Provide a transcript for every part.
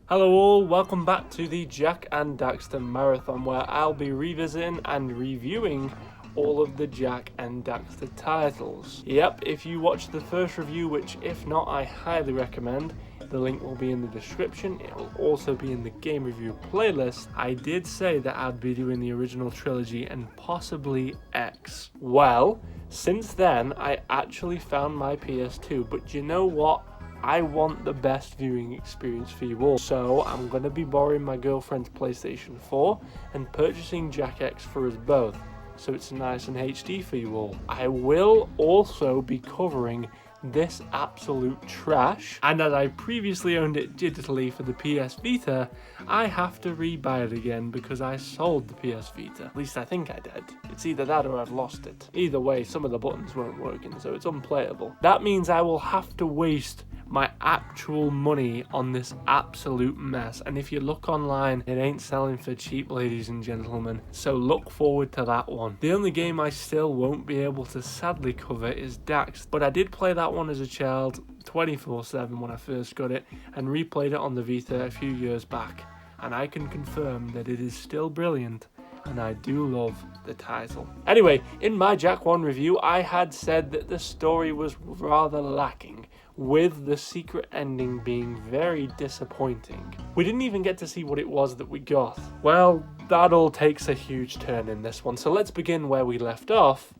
Hello all, welcome back to the Jak and Daxter Marathon, where I'll be revisiting and reviewing all of the Jak and Daxter titles. Yep, if you watched the first review, which if not I highly recommend, the link will be in the description. It will also be in the game review playlist. I did say that I'd be doing the original trilogy and possibly X. Well, since then I actually found my PS2, but you know what? I want the best viewing experience for you all, so I'm going to be borrowing my girlfriend's PlayStation 4 and purchasing Jak X for us both, so it's nice and HD for you all. I will also be covering this absolute trash, and as I previously owned it digitally for the PS Vita, I have to re-buy it again because I sold the PS Vita. At least I think I did. It's either that or I've lost it. Either way, some of the buttons weren't working, so it's unplayable. That means I will have to waste my actual money on this absolute mess, and if you look online, it ain't selling for cheap, ladies and gentlemen, so look forward to that one. The only game I still won't be able to sadly cover is Dax, but I did play that one as a child 24/7 when I first got it, and replayed it on the Vita a few years back, and I can confirm that it is still brilliant, and I do love the title. Anyway, in my Jak 1 review, I had said that the story was rather lacking, with the secret ending being very disappointing. We didn't even get to see what it was that we got. Well, that all takes a huge turn in this one, so let's begin where we left off,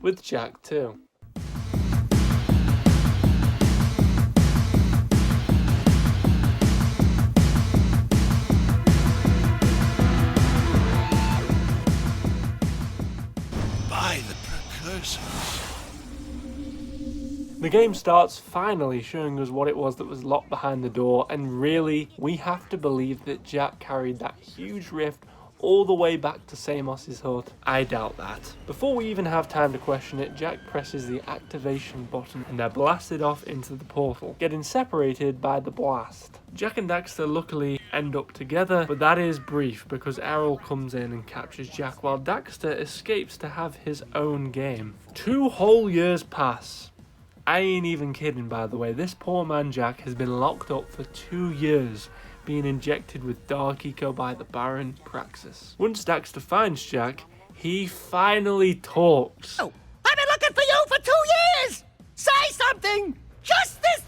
with Jak 2. By the precursors. The game starts finally showing us what it was that was locked behind the door, and really, we have to believe that Jak carried that huge rift all the way back to Samos's hut. I doubt that. Before we even have time to question it, Jak presses the activation button and they're blasted off into the portal, getting separated by the blast. Jak and Daxter luckily end up together, but that is brief because Errol comes in and captures Jak while Daxter escapes to have his own game. 2 whole years pass. I ain't even kidding, by the way. This poor man Jak has been locked up for 2 years, being injected with Dark Eco by the Baron Praxis. Once Daxter finds Jak, he finally talks. Oh, I've been looking for you for 2 years! Say something! Just this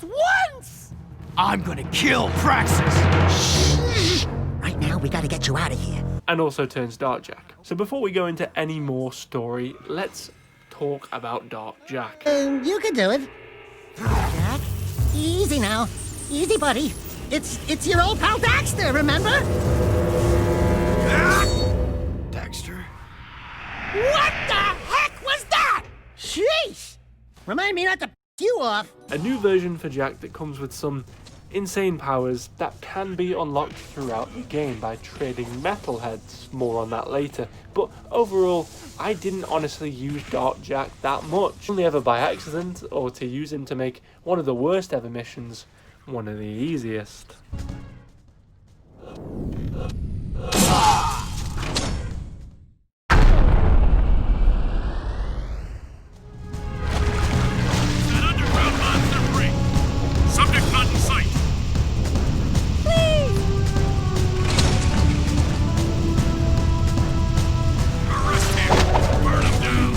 once! I'm gonna kill Praxis! Shh! Right now, we gotta get you out of here. And also turns Dark Jak. So before we go into any more story, let's talk about Dark Jak. You can do it. Jak, easy now. Easy, buddy. It's your old pal Daxter, remember? Daxter? What the heck was that? Sheesh! Remind me not to you off. A new version for Jak that comes with some insane powers that can be unlocked throughout the game by trading Metalheads. More on that later. But overall, I didn't honestly use Dark Jak that much. Only ever by accident, or to use him to make one of the worst ever missions one of the easiest. An underground monster free. Subject not in sight. Arrest him. Burn him down.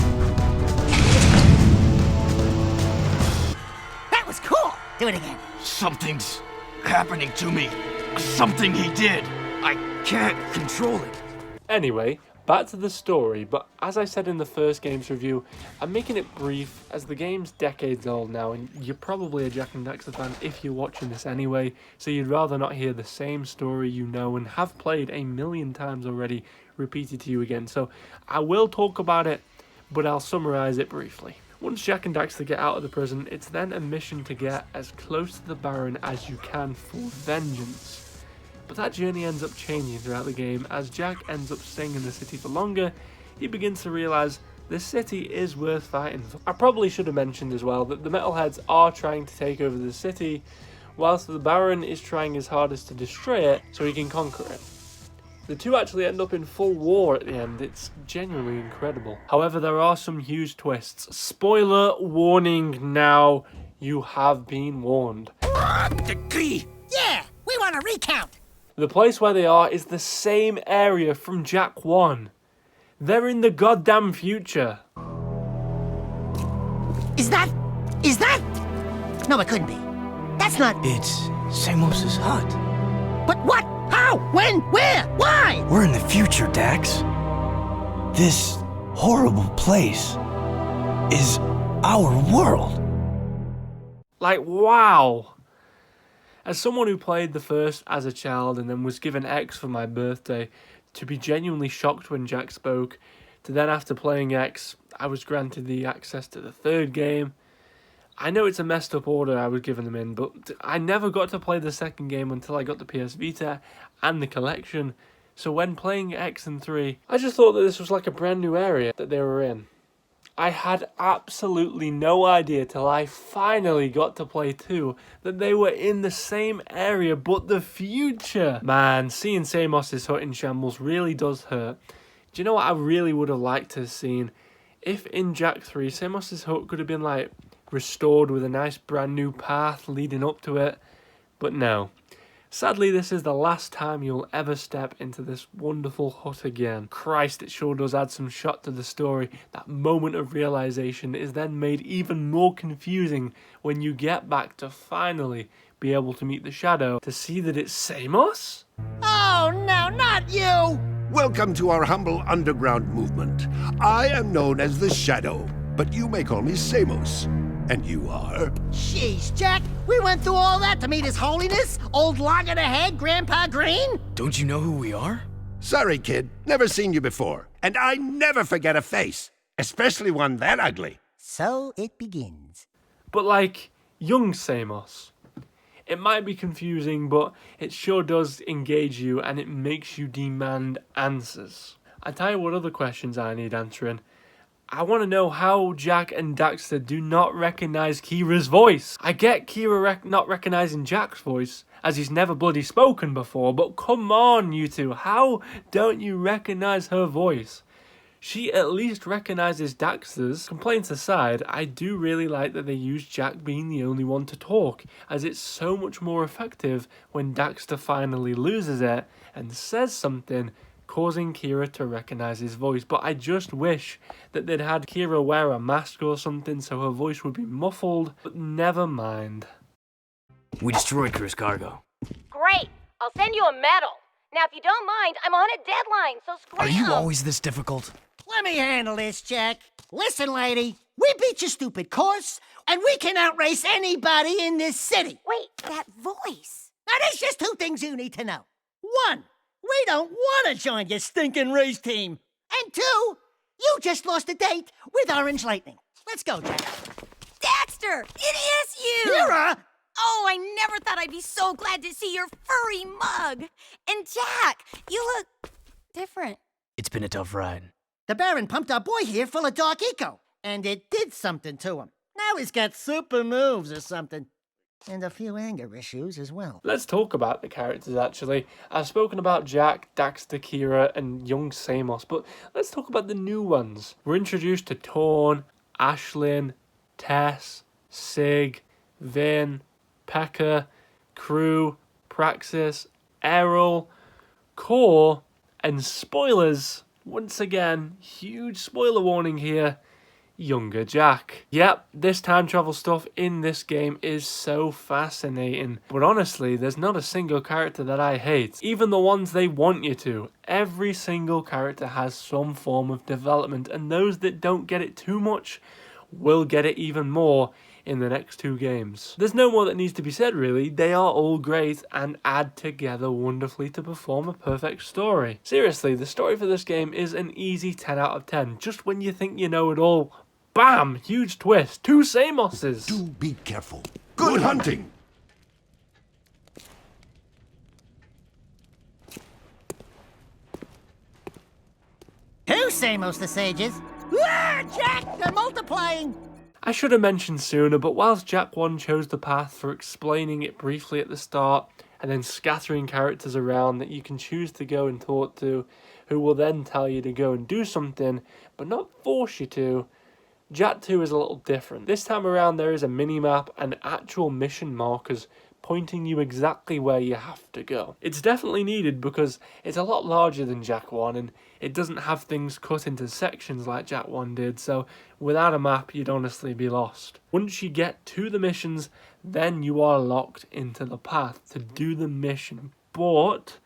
That was cool. Do it again. Something's happening to me. Something he did. I can't control it. Anyway, back to the story, but as I said in the first game's review, I'm making it brief as the game's decades old now, and you're probably a Jak and Daxter fan if you're watching this anyway, so you'd rather not hear the same story you know and have played a million times already repeated to you again. So I will talk about it, but I'll summarize it briefly. Once Jak and Daxter get out of the prison, it's then a mission to get as close to the Baron as you can for vengeance. But that journey ends up changing throughout the game. As Jak ends up staying in the city for longer, he begins to realise this city is worth fighting for. I probably should have mentioned as well that the Metalheads are trying to take over the city, whilst the Baron is trying his hardest to destroy it so he can conquer it. The two actually end up in full war at the end. It's genuinely incredible. However, there are some huge twists. Spoiler warning now. You have been warned. Decree! Yeah, we want a recount. The place where they are is the same area from Jak 1. They're in the goddamn future. Is that? No, it couldn't be. That's not. It's Samos's hut. But what? How? When? Where? Why? We're in the future, Dax. This horrible place is our world. Like, wow. As someone who played the first as a child and then was given X for my birthday, to be genuinely shocked when Jak spoke, to then after playing X, I was granted the access to the third game. I know it's a messed up order I was giving them in, but I never got to play the second game until I got the PS Vita and the collection. So when playing X and 3, I just thought that this was like a brand new area that they were in. I had absolutely no idea till I finally got to play 2 that they were in the same area but the future. Man, seeing Samos's hut in shambles really does hurt. Do you know what I really would have liked to have seen? If in Jak 3, Samos's hut could have been like restored with a nice brand new path leading up to it. But no. Sadly, this is the last time you'll ever step into this wonderful hut again. Christ, it sure does add some shot to the story. That moment of realization is then made even more confusing when you get back to finally be able to meet the Shadow to see that it's Samos? Oh no, not you! Welcome to our humble underground movement. I am known as the Shadow, but you may call me Samos. And you are? Jeez, Jak, we went through all that to meet His Holiness, old log-on-ahead Grandpa Green? Don't you know who we are? Sorry, kid. Never seen you before. And I never forget a face, especially one that ugly. So it begins. But like, young Samos. It might be confusing, but it sure does engage you and it makes you demand answers. I tell you what other questions I need answering. I want to know how Jak and Daxter do not recognize Kira's voice. I get Kira not recognizing Jak's voice, as he's never bloody spoken before, but come on, you two, how don't you recognize her voice? She at least recognizes Daxter's. Complaints aside, I do really like that they use Jak being the only one to talk, as it's so much more effective when Daxter finally loses it and says something, causing Kira to recognize his voice. But I just wish that they'd had Kira wear a mask or something so her voice would be muffled, but never mind. We destroyed Chris Cargo. Great! I'll send you a medal. Now, if you don't mind, I'm on a deadline, so scram! Are you always this difficult? Let me handle this, Jak. Listen, lady, we beat your stupid course, and we can outrace anybody in this city. Wait, that voice. Now, there's just two things you need to know. One, we don't want to join your stinking race team. And two, you just lost a date with Orange Lightning. Let's go, Jak. Daxter! It is you! Kira! Oh, I never thought I'd be so glad to see your furry mug. And Jak, you look different. It's been a tough ride. The Baron pumped our boy here full of dark eco, and it did something to him. Now he's got super moves or something. And a few anger issues as well. Let's talk about the characters, actually. I've spoken about Jak, Daxter, Kira, and young Samos, but let's talk about the new ones. We're introduced to Torn, Ashlyn, Tess, Sig, Vin, Pekka, Crew, Praxis, Errol, Core, and spoilers. Once again, huge spoiler warning here. Younger Jak. Yep, this time travel stuff in this game is so fascinating. But honestly, there's not a single character that I hate. Even the ones they want you to. Every single character has some form of development, and those that don't get it too much will get it even more in the next two games. There's no more that needs to be said, really. They are all great and add together wonderfully to perform a perfect story. Seriously, the story for this game is an easy 10 out of 10. Just when you think you know it all, bam! Huge twist. Two Samoses. Do be careful. Good hunting! Two Samos the Sages. Ah, Jak, they're multiplying! I should have mentioned sooner, but whilst Jak 1 chose the path for explaining it briefly at the start, and then scattering characters around that you can choose to go and talk to, who will then tell you to go and do something, but not force you to, Jak 2 is a little different. This time around there is a mini-map and actual mission markers pointing you exactly where you have to go. It's definitely needed because it's a lot larger than Jak 1 and it doesn't have things cut into sections like Jak 1 did, so without a map you'd honestly be lost. Once you get to the missions, then you are locked into the path to do the mission, but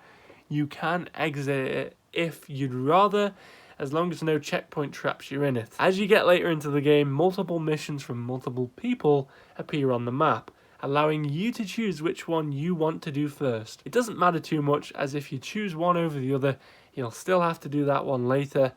you can exit it if you'd rather, as long as no checkpoint traps you in it. As you get later into the game, multiple missions from multiple people appear on the map, allowing you to choose which one you want to do first. It doesn't matter too much, as if you choose one over the other, you'll still have to do that one later,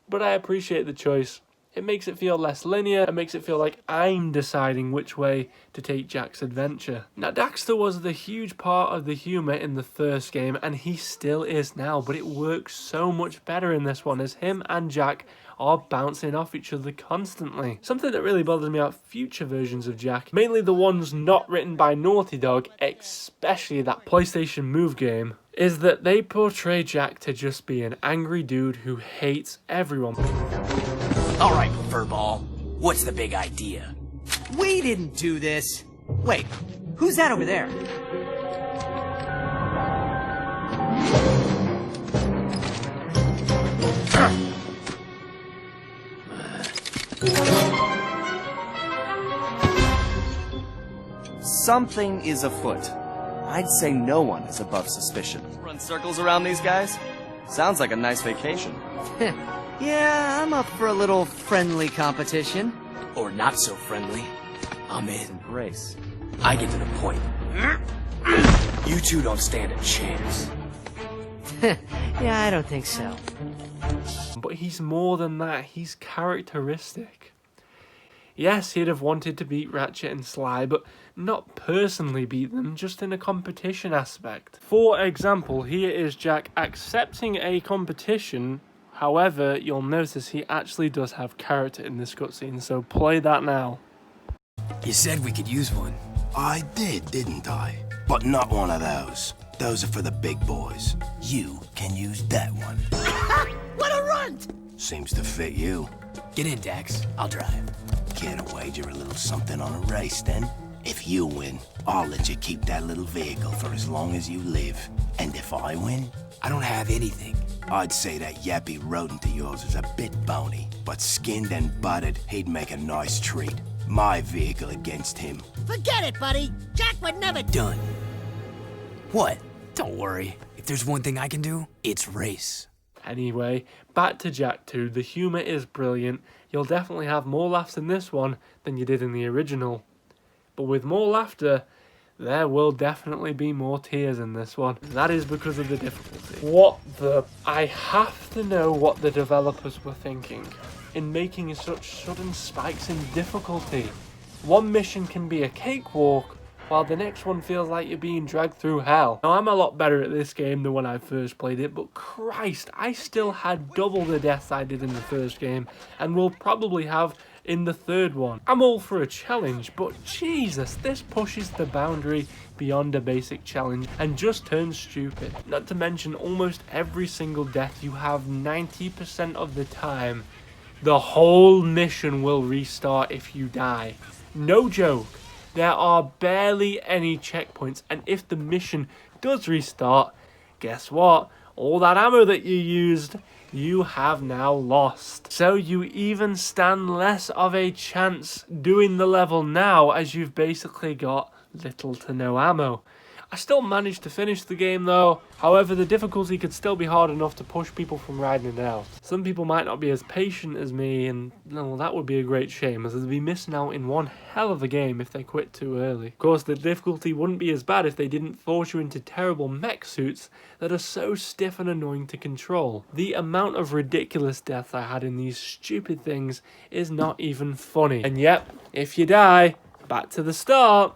but I appreciate the choice. It makes it feel less linear and makes it feel like I'm deciding which way to take Jak's adventure. Now, Daxter was the huge part of the humour in the first game, and he still is now, but it works so much better in this one as him and Jak are bouncing off each other constantly. Something that really bothers me about future versions of Jak, mainly the ones not written by Naughty Dog, especially that PlayStation Move game, is that they portray Jak to just be an angry dude who hates everyone. All right, furball. What's the big idea? We didn't do this. Wait, who's that over there? Something is afoot. I'd say no one is above suspicion. Run circles around these guys? Sounds like a nice vacation. Yeah, I'm up for a little friendly competition. Or not so friendly. I'm in. Grace. I get to the point. You two don't stand a chance. Yeah, I don't think so. But he's more than that, he's characteristic. Yes, he'd have wanted to beat Ratchet and Sly, but not personally beat them, just in a competition aspect. For example, here is Jak accepting a competition. However, you'll notice he actually does have character in this cutscene, so play that now. You said we could use one. I did, didn't I? But not one of those. Those are for the big boys. You can use that one. What a runt! Seems to fit you. Get in, Dax. I'll drive. Care to wager a little something on a race, then? If you win, I'll let you keep that little vehicle for as long as you live. And if I win, I don't have anything. I'd say that yappy rodent of yours is a bit bony, but skinned and buttered, he'd make a nice treat. My vehicle against him. Forget it, buddy. Jak would never... Done. What? Don't worry. If there's one thing I can do, it's race. Anyway, back to Jak 2, the humour is brilliant. You'll definitely have more laughs in this one than you did in the original. But with more laughter, there will definitely be more tears in this one. That is because of the difficulty. What the... I have to know what the developers were thinking in making such sudden spikes in difficulty. One mission can be a cakewalk, while the next one feels like you're being dragged through hell. Now, I'm a lot better at this game than when I first played it, but Christ, I still had double the deaths I did in the first game, and will probably have in the third one. I'm all for a challenge, but Jesus, this pushes the boundary beyond a basic challenge and just turns stupid. Not to mention, almost every single death you have 90% of the time, the whole mission will restart if you die. No joke. There are barely any checkpoints, and if the mission does restart, guess what? All that ammo that you used, you have now lost. So you even stand less of a chance doing the level now, as you've basically got little to no ammo. I still managed to finish the game though. However, the difficulty could still be hard enough to push people from riding it out. Some people might not be as patient as me, and well, that would be a great shame, as they'd be missing out in one hell of a game if they quit too early. Of course, the difficulty wouldn't be as bad if they didn't force you into terrible mech suits that are so stiff and annoying to control. The amount of ridiculous deaths I had in these stupid things is not even funny. And yep, if you die, back to the start.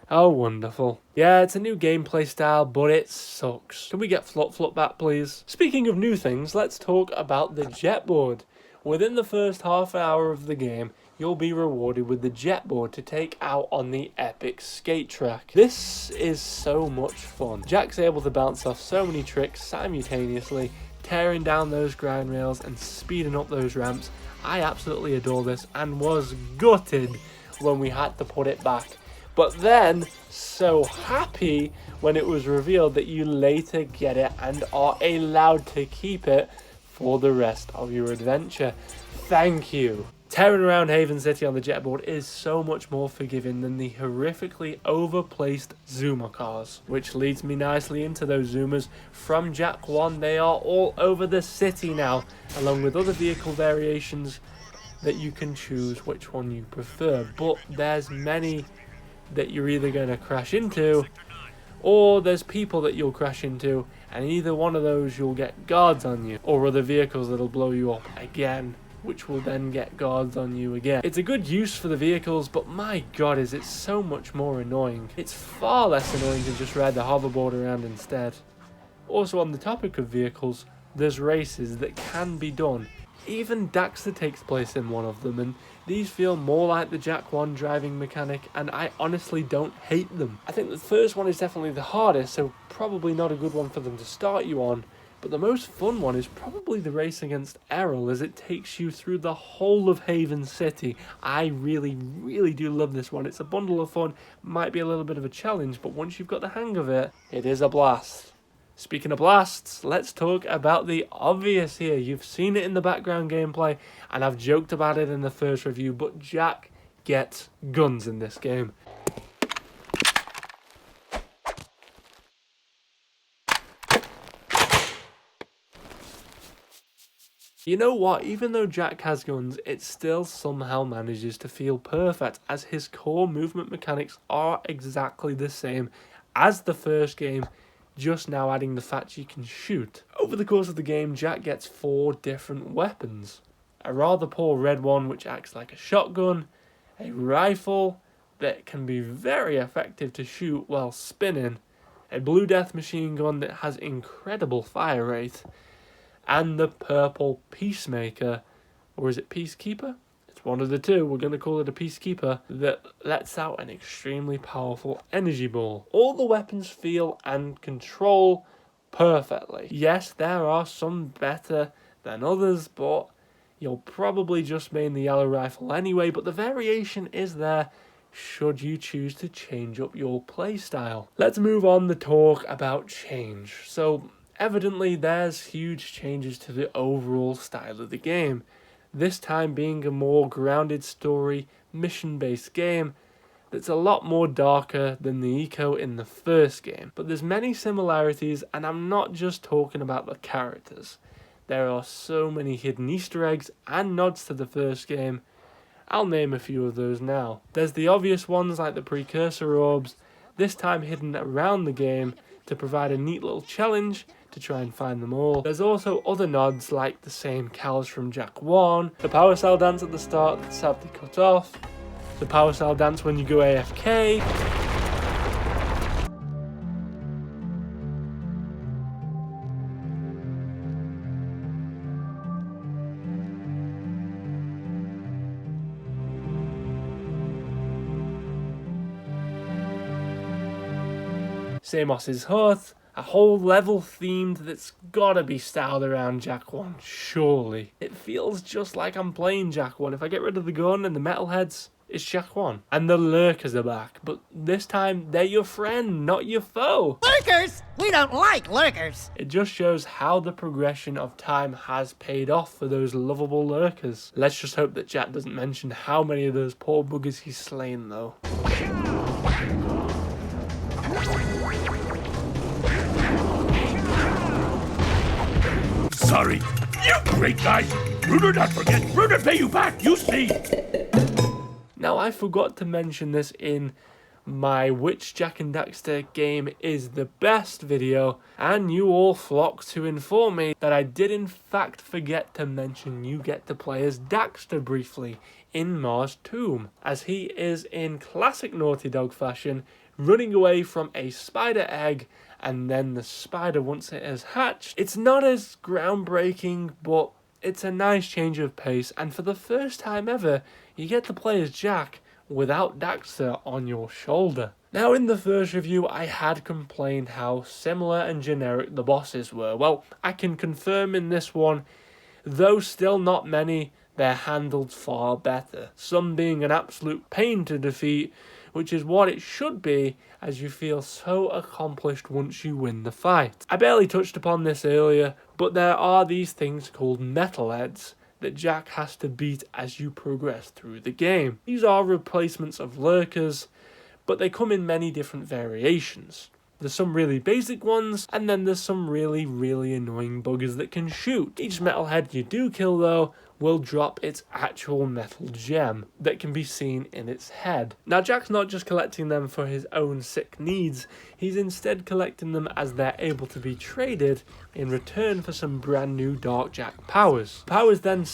Oh, wonderful. Yeah, it's a new gameplay style, but it sucks. Can we get Flop back, please? Speaking of new things, let's talk about the jetboard. Within the first half hour of the game, you'll be rewarded with the jetboard to take out on the epic skate track. This is so much fun. Jak's able to bounce off so many tricks simultaneously, tearing down those grind rails and speeding up those ramps. I absolutely adore this and was gutted when we had to put it back. but then so happy when it was revealed that you later get it and are allowed to keep it for the rest of your adventure. Thank you. Tearing around Haven City on the jetboard is so much more forgiving than the horrifically overplaced Zoomer cars, which leads me nicely into those Zoomers. From Jak 1, they are all over the city now, along with other vehicle variations that you can choose which one you prefer, but there's many that you're either going to crash into, or there's people that you'll crash into, and either one of those you'll get guards on you, or other vehicles that'll blow you up again, which will then get guards on you again. It's a good use for the vehicles, but my god is it so much more annoying. It's far less annoying to just ride the hoverboard around instead. Also, on the topic of vehicles, there's races that can be done. Even Daxter takes place in one of them, and these feel more like the Jak 1 driving mechanic, and I honestly don't hate them. I think the first one is definitely the hardest, so probably not a good one for them to start you on. But the most fun one is probably the race against Errol, as it takes you through the whole of Haven City. I really do love this one. It's a bundle of fun, might be a little bit of a challenge, but once you've got the hang of it, it is a blast. Speaking of blasts, let's talk about the obvious here. You've seen it in the background gameplay, and I've joked about it in the first review, but Jak gets guns in this game. You know what, even though Jak has guns, it still somehow manages to feel perfect, as his core movement mechanics are exactly the same as the first game, just now adding the fact you can shoot. Over the course of the game, Jak gets 4 different weapons. A rather poor red one which acts like a shotgun, a rifle that can be very effective to shoot while spinning, a blue death machine gun that has incredible fire rate, and the purple Peacemaker, or is it Peacekeeper? It's one of the two, we're going to call it a Peacekeeper, that lets out an extremely powerful energy ball. All the weapons feel and control perfectly. Yes, there are some better than others, but you'll probably just main the yellow rifle anyway, but the variation is there should you choose to change up your playstyle. Let's move on to talk about change. So, evidently there's huge changes to the overall style of the game, this time being a more grounded story, mission-based game that's a lot more darker than the eco in the first game. But there's many similarities, and I'm not just talking about the characters. There are so many hidden Easter eggs and nods to the first game. I'll name a few of those now. There's the obvious ones like the precursor orbs, this time hidden around the game to provide a neat little challenge to try and find them all. There's also other nods like the same cows from Jak 1, the power cell dance at the start that's sadly cut off, the power cell dance when you go AFK, Samos's hut, a whole level themed that's gotta be styled around Jak 1, surely. It feels just like I'm playing Jak 1. If I get rid of the gun and the Metalheads, it's Jak 1. And the lurkers are back, but this time they're your friend, not your foe. Lurkers? We don't like lurkers. It just shows how the progression of time has paid off for those lovable lurkers. Let's just hope that Jak doesn't mention how many of those poor buggers he's slain though. Sorry. You great guy. Bruder not forget. Bruder pay you back. You see. Now, I forgot to mention this in my Which Jak and Daxter game is the best video, and you all flocked to inform me that I did in fact forget to mention you get to play as Daxter briefly in Mars Tomb, as he is in classic Naughty Dog fashion, running away from a spider egg, and then the spider, once it has hatched. It's not as groundbreaking, but it's a nice change of pace, and for the first time ever, you get to play as Jak without Daxter on your shoulder. Now, in the first review, I had complained how similar and generic the bosses were. Well, I can confirm in this one, though still not many, they're handled far better. Some being an absolute pain to defeat, which is what it should be, as you feel so accomplished once you win the fight. I barely touched upon this earlier, but there are these things called Metalheads that Jack has to beat as you progress through the game. These are replacements of lurkers, but they come in many different variations. There's some really basic ones, and then there's some really annoying buggers that can shoot. Each metalhead you do kill, though, will drop its actual metal gem that can be seen in its head. Now, Jack's not just collecting them for his own sick needs, he's instead collecting them as they're able to be traded in return for some brand new Dark Jack powers. Powers then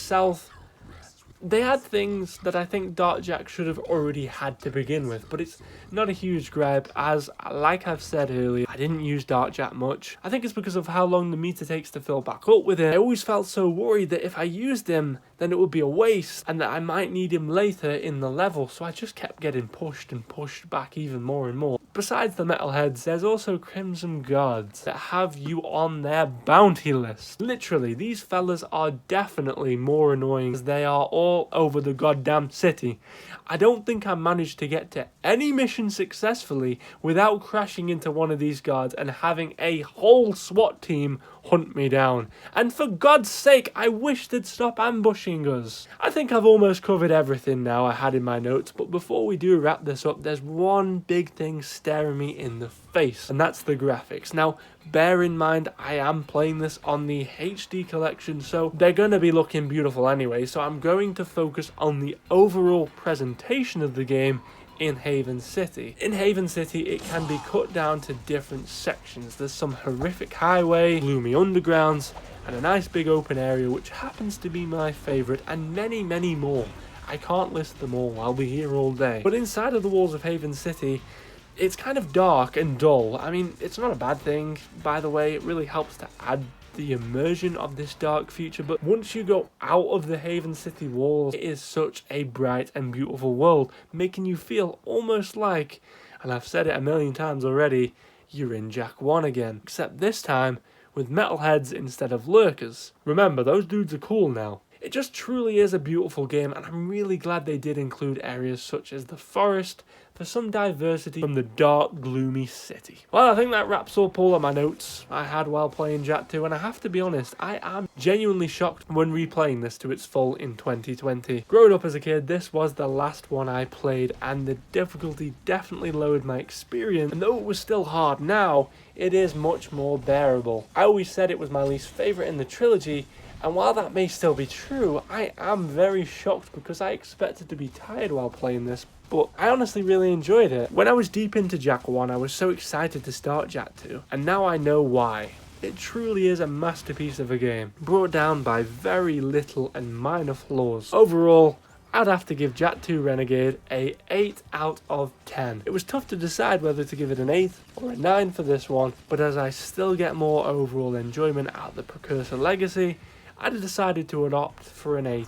they had things that I think Dark Jack should have already had to begin with, but it's not a huge gripe, as, like I've said earlier, I didn't use Dark Jack much. I think it's because of how long the meter takes to fill back up with it. I always felt so worried that if I used him, then it would be a waste, and that I might need him later in the level, so I just kept getting pushed and pushed back even more and more. Besides the Metalheads, there's also Crimson Guards that have you on their bounty list. Literally, these fellas are definitely more annoying as they are all over the goddamn city. I don't think I managed to get to any mission successfully without crashing into one of these guards and having a whole SWAT team hunt me down. And for God's sake, I wish they'd stop ambushing us. I think I've almost covered everything now I had in my notes, but before we do wrap this up, there's one big thing staring me in the face, and that's the graphics. Now, bear in mind, I am playing this on the HD collection, so they're going to be looking beautiful anyway, so I'm going to focus on the overall presentation of the game in Haven City. In Haven City, it can be cut down to different sections. There's some horrific highway, gloomy undergrounds, and a nice big open area, which happens to be my favourite, and many more. I can't list them all, I'll be here all day. But inside of the walls of Haven City, it's kind of dark and dull. I mean, it's not a bad thing, by the way. It really helps to add the immersion of this dark future, but once you go out of the Haven City walls, it is such a bright and beautiful world, making you feel almost like, and I've said it a million times already, you're in Jak 1 again, except this time with metalheads instead of lurkers. Remember, those dudes are cool now. It just truly is a beautiful game, and I'm really glad they did include areas such as the forest for some diversity from the dark, gloomy city. Well, I think that wraps up all of my notes I had while playing Jak 2, and I have to be honest, I am genuinely shocked when replaying this to its full in 2020. Growing up as a kid, this was the last one I played, and the difficulty definitely lowered my experience, and though it was still hard now, it is much more bearable. I always said it was my least favourite in the trilogy, and while that may still be true, I am very shocked because I expected to be tired while playing this, but I honestly really enjoyed it. When I was deep into Jak 1, I was so excited to start Jak 2, and now I know why. It truly is a masterpiece of a game, brought down by very little and minor flaws. Overall, I'd have to give Jak 2 Renegade a 8 out of 10. It was tough to decide whether to give it an 8 or a 9 for this one, but as I still get more overall enjoyment out of the Precursor Legacy, I'd decided to opt for an 8.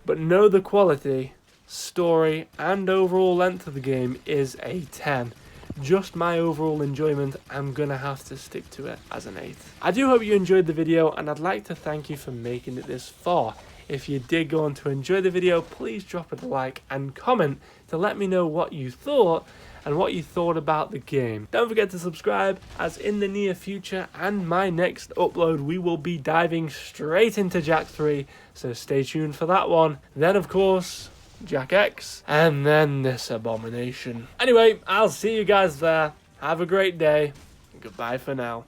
But know the quality, story, and overall length of the game is a 10. Just my overall enjoyment, I'm gonna have to stick to it as an 8. I do hope you enjoyed the video, and I'd like to thank you for making it this far. If you did go on to enjoy the video, please drop it a like and comment to let me know what you thought and what you thought about the game. Don't forget to subscribe, as in the near future and my next upload we will be diving straight into Jak 3, so stay tuned for that one. Then of course, Jak X, and then this abomination. Anyway, I'll see you guys there. Have a great day. Goodbye for now.